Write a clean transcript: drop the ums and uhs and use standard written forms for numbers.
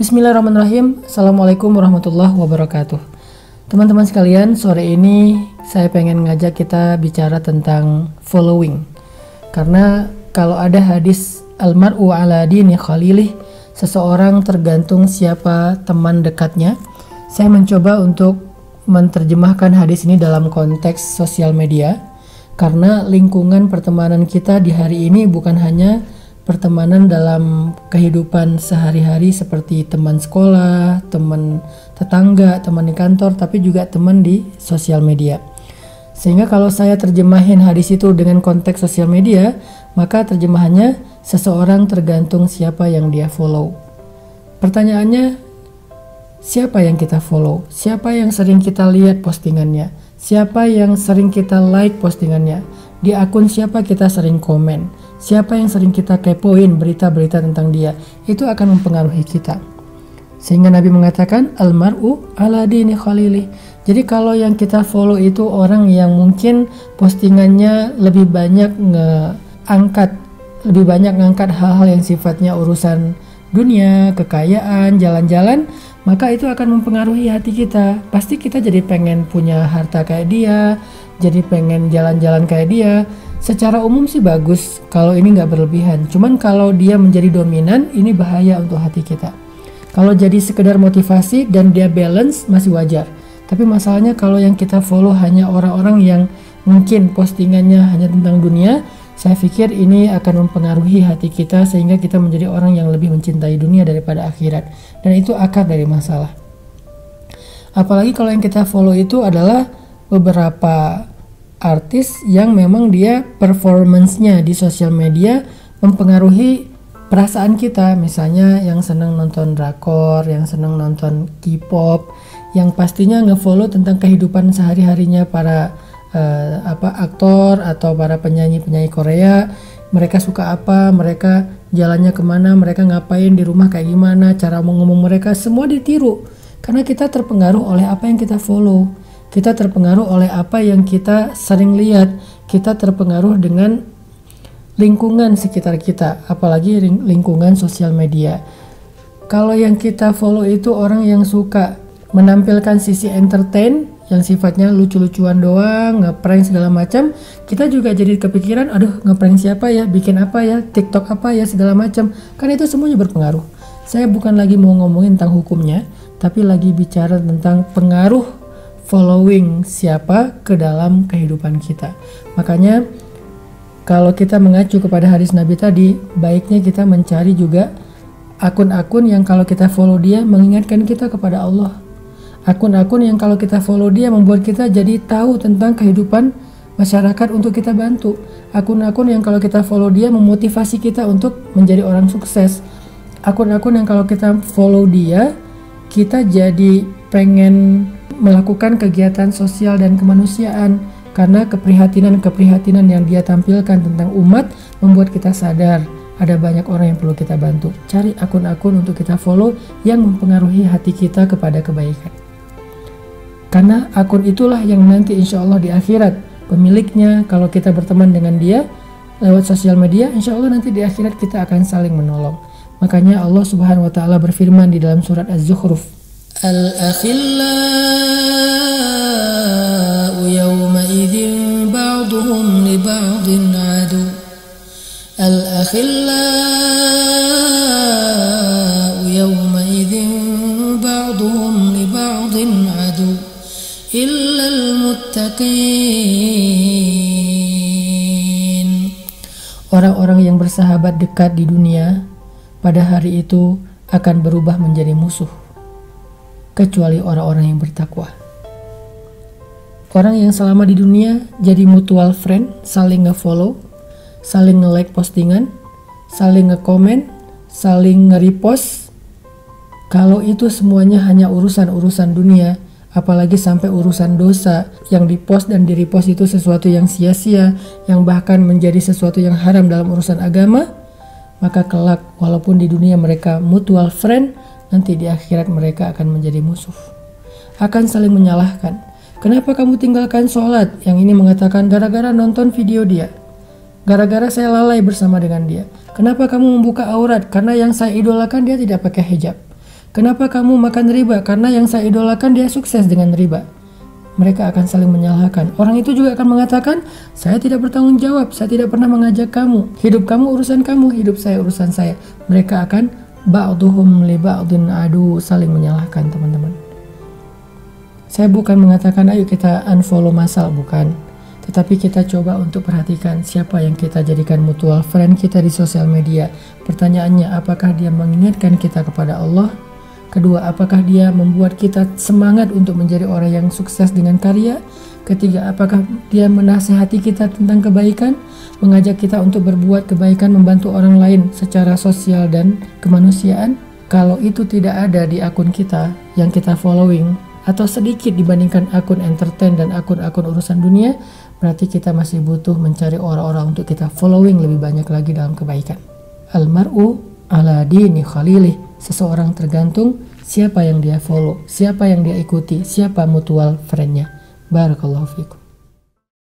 Bismillahirrahmanirrahim. Assalamualaikum warahmatullahi wabarakatuh. Teman-teman sekalian, sore ini saya pengen ngajak kita bicara tentang following. Karena kalau ada hadis almar'u ala dini khalilih, seseorang tergantung siapa teman dekatnya. Saya mencoba untuk menerjemahkan hadis ini dalam konteks sosial media. Karena lingkungan pertemanan kita di hari ini bukan hanya pertemanan dalam kehidupan sehari-hari seperti teman sekolah, teman tetangga, teman di kantor, tapi juga teman di sosial media. Sehingga kalau saya terjemahin hadis itu dengan konteks sosial media, maka terjemahannya seseorang tergantung siapa yang dia follow. Pertanyaannya, siapa yang kita follow? Siapa yang sering kita lihat postingannya? Siapa yang sering kita like postingannya? Di akun siapa kita sering komen? Siapa yang sering kita kepoin berita-berita tentang dia? Itu akan mempengaruhi kita. Sehingga Nabi mengatakan almar'u ala dini khalilih. Jadi kalau yang kita follow itu orang yang mungkin postingannya lebih banyak ngangkat hal-hal yang sifatnya urusan dunia, kekayaan, jalan-jalan, maka itu akan mempengaruhi hati kita. Pasti kita jadi pengen punya harta kayak dia, jadi pengen jalan-jalan kayak dia. Secara umum sih bagus kalau ini nggak berlebihan. Cuman kalau dia menjadi dominan, ini bahaya untuk hati kita. Kalau jadi sekedar motivasi dan dia balance masih wajar. Tapi masalahnya kalau yang kita follow hanya orang-orang yang mungkin postingannya hanya tentang dunia, saya pikir ini akan mempengaruhi hati kita sehingga kita menjadi orang yang lebih mencintai dunia daripada akhirat. Dan itu akar dari masalah. Apalagi kalau yang kita follow itu adalah beberapa artis yang memang dia performance-nya di sosial media mempengaruhi perasaan kita. Misalnya yang senang nonton drakor, yang senang nonton K-pop, yang pastinya nge-follow tentang kehidupan sehari-harinya para aktor atau para penyanyi-penyanyi Korea. Mereka suka apa, mereka jalannya kemana, mereka ngapain di rumah kayak gimana, cara ngomong mereka, semua ditiru. Karena kita terpengaruh oleh apa yang kita follow. Kita terpengaruh oleh apa yang kita sering lihat. Kita terpengaruh dengan lingkungan sekitar kita, apalagi lingkungan sosial media. Kalau yang kita follow itu orang yang suka menampilkan sisi entertain, yang sifatnya lucu-lucuan doang, ngeprank segala macam, kita juga jadi kepikiran, aduh ngeprank siapa ya, bikin apa ya, TikTok apa ya, segala macam. Kan itu semuanya berpengaruh. Saya bukan lagi mau ngomongin tentang hukumnya, tapi lagi bicara tentang pengaruh following siapa ke dalam kehidupan kita. Makanya kalau kita mengacu kepada hadis Nabi tadi, baiknya kita mencari juga akun-akun yang kalau kita follow dia mengingatkan kita kepada Allah. Akun-akun yang kalau kita follow dia membuat kita jadi tahu tentang kehidupan masyarakat untuk kita bantu. Akun-akun yang kalau kita follow dia memotivasi kita untuk menjadi orang sukses. Akun-akun yang kalau kita follow dia, kita jadi pengen melakukan kegiatan sosial dan kemanusiaan karena keprihatinan yang dia tampilkan tentang umat membuat kita sadar ada banyak orang yang perlu kita bantu. Cari akun-akun untuk kita follow yang mempengaruhi hati kita kepada kebaikan. Karena akun itulah yang nanti insya Allah di akhirat pemiliknya, kalau kita berteman dengan dia lewat sosial media, insya Allah nanti di akhirat kita akan saling menolong. Makanya Allah Subhanahu wa Ta'ala berfirman di dalam surat Az-Zukhruf, Al-akhillau yawma idhin ba'duhum li ba'din adu. Al-akhillau yawma idhin ba'duhum li ba'din adu illa al-muttaqin. Orang-orang yang bersahabat dekat di dunia pada hari itu akan berubah menjadi musuh, kecuali orang-orang yang bertakwa. Orang yang selama di dunia jadi mutual friend, saling nge-follow, saling nge-like postingan, saling nge-komen, saling nge-repost. Kalau itu semuanya hanya urusan-urusan dunia, apalagi sampai urusan dosa yang di-post dan di-repost itu sesuatu yang sia-sia, yang bahkan menjadi sesuatu yang haram dalam urusan agama, maka kelak walaupun di dunia mereka mutual friend, nanti di akhirat mereka akan menjadi musuh. Akan saling menyalahkan. Kenapa kamu tinggalkan sholat? Yang ini mengatakan gara-gara nonton video dia. Gara-gara saya lalai bersama dengan dia. Kenapa kamu membuka aurat? Karena yang saya idolakan dia tidak pakai hijab. Kenapa kamu makan riba? Karena yang saya idolakan dia sukses dengan riba. Mereka akan saling menyalahkan. Orang itu juga akan mengatakan, saya tidak bertanggung jawab, saya tidak pernah mengajak kamu. Hidup kamu urusan kamu, hidup saya urusan saya. Mereka akan ba'duhum li ba'din adu, saling menyalahkan, teman-teman. Saya bukan mengatakan ayo kita unfollow masal, bukan. Tetapi kita coba untuk perhatikan siapa yang kita jadikan mutual friend kita di sosial media. Pertanyaannya, apakah dia mengingatkan kita kepada Allah? Kedua, apakah dia membuat kita semangat untuk menjadi orang yang sukses dengan karya? Ketiga, apakah dia menasihati kita tentang kebaikan? Mengajak kita untuk berbuat kebaikan, membantu orang lain secara sosial dan kemanusiaan? Kalau itu tidak ada di akun kita yang kita following, atau sedikit dibandingkan akun entertain dan akun-akun urusan dunia, berarti kita masih butuh mencari orang-orang untuk kita following lebih banyak lagi dalam kebaikan. Almar'u ala dini khalilih. Seseorang tergantung siapa yang dia follow, siapa yang dia ikuti, siapa mutual friendnya. Barakallahu fikum.